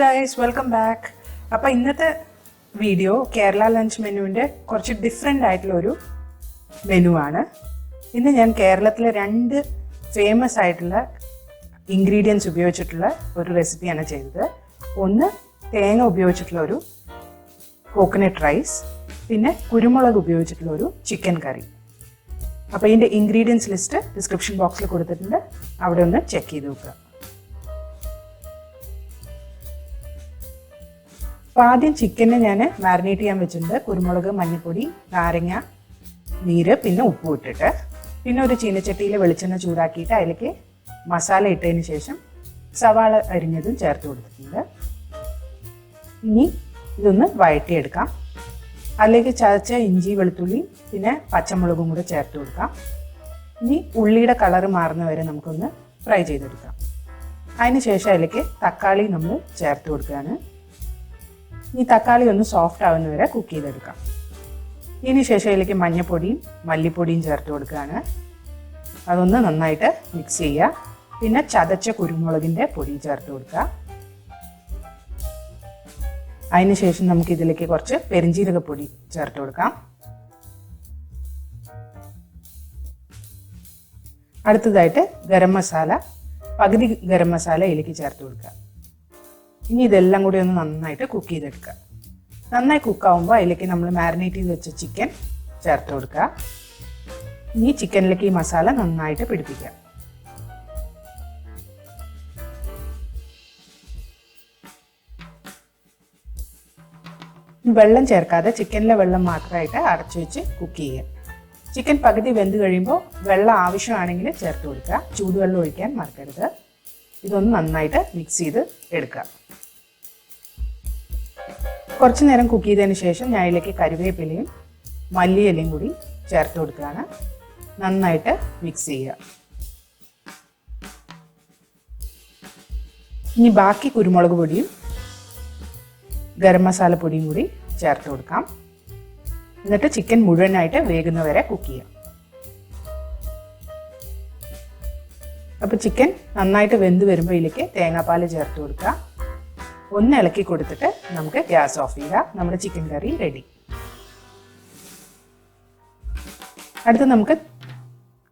Guys, welcome back. അപ്പോൾ ഇന്നത്തെ video Kerala lunch മെനുവിൻ്റെ കുറച്ച് ഡിഫറെൻ്റ് ആയിട്ടുള്ള ഒരു മെനു ആണ്. ഇന്ന് ഞാൻ കേരളത്തിലെ 2 ഫേമസ് ആയിട്ടുള്ള ഇൻഗ്രീഡിയൻസ് ഉപയോഗിച്ചിട്ടുള്ള ഒരു റെസിപ്പിയാണ് ചെയ്തത്. ഒന്ന് തേങ്ങ ഉപയോഗിച്ചിട്ടുള്ള ഒരു കോക്കനട്ട് റൈസ്, പിന്നെ കുരുമുളക് ഉപയോഗിച്ചിട്ടുള്ള ഒരു ചിക്കൻ കറി. അപ്പോൾ ഇതിൻ്റെ ഇൻഗ്രീഡിയൻസ് ലിസ്റ്റ് ഡിസ്ക്രിപ്ഷൻ ബോക്സിൽ കൊടുത്തിട്ടുണ്ട്, അവിടെ ഒന്ന് ചെക്ക് ചെയ്ത് നോക്കുക. അപ്പോൾ ആദ്യം ചിക്കനെ ഞാൻ മാരിനേറ്റ് ചെയ്യാൻ വെച്ചിട്ടുണ്ട്. കുരുമുളക്, മഞ്ഞൾപ്പൊടി, നാരങ്ങ നീര്, പിന്നെ ഉപ്പ് ഇട്ടിട്ട്, പിന്നെ ഒരു ചീനച്ചട്ടിയിൽ വെളിച്ചെണ്ണ ചൂടാക്കിയിട്ട് അതിലേക്ക് മസാല ഇട്ടതിന് ശേഷം സവാള അരിഞ്ഞതും ചേർത്ത് കൊടുത്തിട്ടുണ്ട്. ഇനി ഇതൊന്ന് വഴറ്റിയെടുക്കാം. അതിലേക്ക് ചതച്ച ഇഞ്ചി, വെളുത്തുള്ളി, പിന്നെ പച്ചമുളകും കൂടെ ചേർത്ത് കൊടുക്കാം. ഇനി ഉള്ളിയുടെ കളറ് മാറുന്ന വരെ നമുക്കൊന്ന് ഫ്രൈ ചെയ്തെടുക്കാം. അതിന് ശേഷം അതിലേക്ക് തക്കാളി നമ്മൾ ചേർത്ത് കൊടുക്കുകയാണ്. ഈ തക്കാളി ഒന്ന് സോഫ്റ്റ് ആവുന്നവരെ കുക്ക് ചെയ്തെടുക്കാം. ഇതിന് ശേഷം അതിലേക്ക് മഞ്ഞൾപ്പൊടിയും മല്ലിപ്പൊടിയും ചേർത്ത് കൊടുക്കുകയാണ്. അതൊന്ന് നന്നായിട്ട് മിക്സ് ചെയ്യുക. പിന്നെ ചതച്ച കുരുമുളകിൻ്റെ പൊടി ചേർത്ത് കൊടുക്കുക. അതിന് ശേഷം നമുക്ക് ഇതിലേക്ക് കുറച്ച് പെരിഞ്ജീരകപ്പൊടി ചേർത്ത് കൊടുക്കാം. അടുത്തതായിട്ട് ഗരം മസാല, പകുതി ഗരം മസാല ഇതിലേക്ക് ചേർത്ത് കൊടുക്കുക. ഇനി ഇതെല്ലാം കൂടി ഒന്ന് നന്നായിട്ട് കുക്ക് ചെയ്തെടുക്കുക. നന്നായി കുക്കാവുമ്പോൾ അതിലേക്ക് നമ്മൾ മാരിനേറ്റ് ചെയ്ത് വെച്ച ചിക്കൻ ചേർത്ത് കൊടുക്കുക. ഇനി ചിക്കനിലേക്ക് ഈ മസാല നന്നായിട്ട് പിടിപ്പിക്കുക. വെള്ളം ചേർക്കാതെ ചിക്കനിലെ വെള്ളം മാത്രമായിട്ട് അടച്ചു വെച്ച് കുക്ക് ചെയ്യുക. ചിക്കൻ പകുതി വെന്ത് കഴിയുമ്പോൾ വെള്ളം ആവശ്യമാണെങ്കിൽ ചേർത്ത് കൊടുക്കുക. ചൂടുവെള്ളം ഒഴിക്കാൻ മറക്കരുത്. ഇതൊന്ന് നന്നായിട്ട് മിക്സ് ചെയ്ത് എടുക്കുക. കുറച്ച് നേരം കുക്ക് ചെയ്തതിന് ശേഷം ഞാൻ ഇതിലേക്ക് കറിവേപ്പിലയും മല്ലിയിലയും കൂടി ചേർത്ത് കൊടുക്കുകയാണ്. നന്നായിട്ട് മിക്സ് ചെയ്യുക. ഇനി ബാക്കി കുരുമുളക് പൊടിയും ഗരം മസാല പൊടിയും കൂടി ചേർത്ത് കൊടുക്കാം. എന്നിട്ട് ചിക്കൻ മുഴുവനായിട്ട് വേകുന്നവരെ കുക്ക് ചെയ്യാം. അപ്പോൾ ചിക്കൻ നന്നായിട്ട് വെന്ത് വരുമ്പോൾ ഇതിലേക്ക് തേങ്ങാപ്പാൽ ചേർത്ത് കൊടുക്കുക. ഒന്ന് ഇളക്കി കൊടുത്തിട്ട് നമുക്ക് ഗ്യാസ് ഓഫ് ചെയ്യാം. നമ്മുടെ ചിക്കൻ കറി റെഡി. അടുത്ത് നമുക്ക്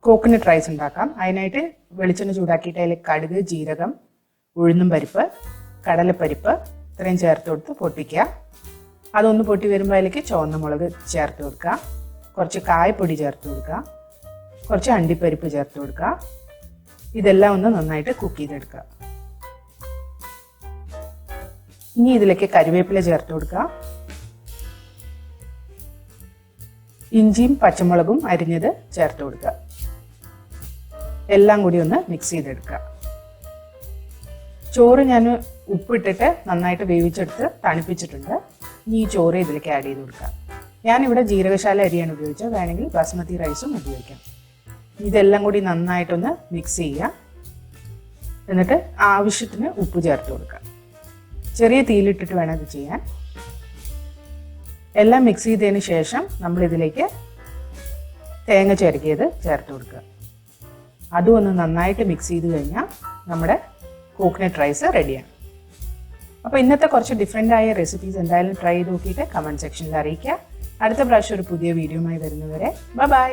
കോക്കനട്ട് റൈസ് ഉണ്ടാക്കാം. അതിനായിട്ട് വെളിച്ചെണ്ണ ചൂടാക്കിയിട്ട് അതിൽ കടുക്, ജീരകം, ഉഴുന്നും പരിപ്പ്, കടലപ്പരിപ്പ് ഇത്രയും ചേർത്ത് കൊടുത്ത് പൊട്ടിക്കുക. അതൊന്ന് പൊട്ടി വരുമ്പോൾ അതിലേക്ക് ചുവന്ന മുളക് ചേർത്ത് കൊടുക്കുക. കുറച്ച് കായപ്പൊടി ചേർത്ത് കൊടുക്കുക. കുറച്ച് അണ്ടിപ്പരിപ്പ് ചേർത്ത് കൊടുക്കുക. ഇതെല്ലാം ഒന്ന് നന്നായിട്ട് കുക്ക് ചെയ്തെടുക്കുക. ഇനി ഇതിലേക്ക് കറിവേപ്പില ചേർത്ത് കൊടുക്കുക. ഇഞ്ചിയും പച്ചമുളകും അരിഞ്ഞത് ചേർത്ത് കൊടുക്കുക. എല്ലാം കൂടി ഒന്ന് മിക്സ് ചെയ്തെടുക്കുക. ചോറ് ഞാൻ ഉപ്പിട്ടിട്ട് നന്നായിട്ട് വേവിച്ചെടുത്ത് തണുപ്പിച്ചിട്ടുണ്ട്. ഇനി ഈ ചോറ് ഇതിലേക്ക് ആഡ് ചെയ്ത് കൊടുക്കുക. ഞാനിവിടെ ജീരകശാല അരിയാണ് ഉപയോഗിച്ചത്. വേണമെങ്കിൽ ബാസ്മതി റൈസും ഉപയോഗിക്കാം. ഇതെല്ലാം കൂടി നന്നായിട്ടൊന്ന് മിക്സ് ചെയ്യുക. എന്നിട്ട് ആവശ്യത്തിന് ഉപ്പ് ചേർത്ത് കൊടുക്കുക. ചെറിയ തീയിലിട്ടിട്ട് വേണം ഇത് ചെയ്യാൻ. എല്ലാം മിക്സ് ചെയ്തതിന് ശേഷം നമ്മളിതിലേക്ക് തേങ്ങ ചിരകിയത് ചേർത്ത് കൊടുക്കുക. അതും ഒന്ന് നന്നായിട്ട് മിക്സ് ചെയ്ത് കഴിഞ്ഞാൽ നമ്മുടെ കോക്കനട്ട് റൈസ് റെഡിയാണ്. അപ്പോൾ ഇന്നത്തെ കുറച്ച് ഡിഫറെൻ്റ് ആയ റെസിപ്പീസ് എന്തായാലും ട്രൈ ചെയ്ത് നോക്കിയിട്ട് കമൻറ്റ് സെക്ഷനിൽ അറിയിക്കുക. അടുത്ത പ്രാവശ്യം ഒരു പുതിയ വീഡിയോയുമായി വരുന്നവരെ ബൈ.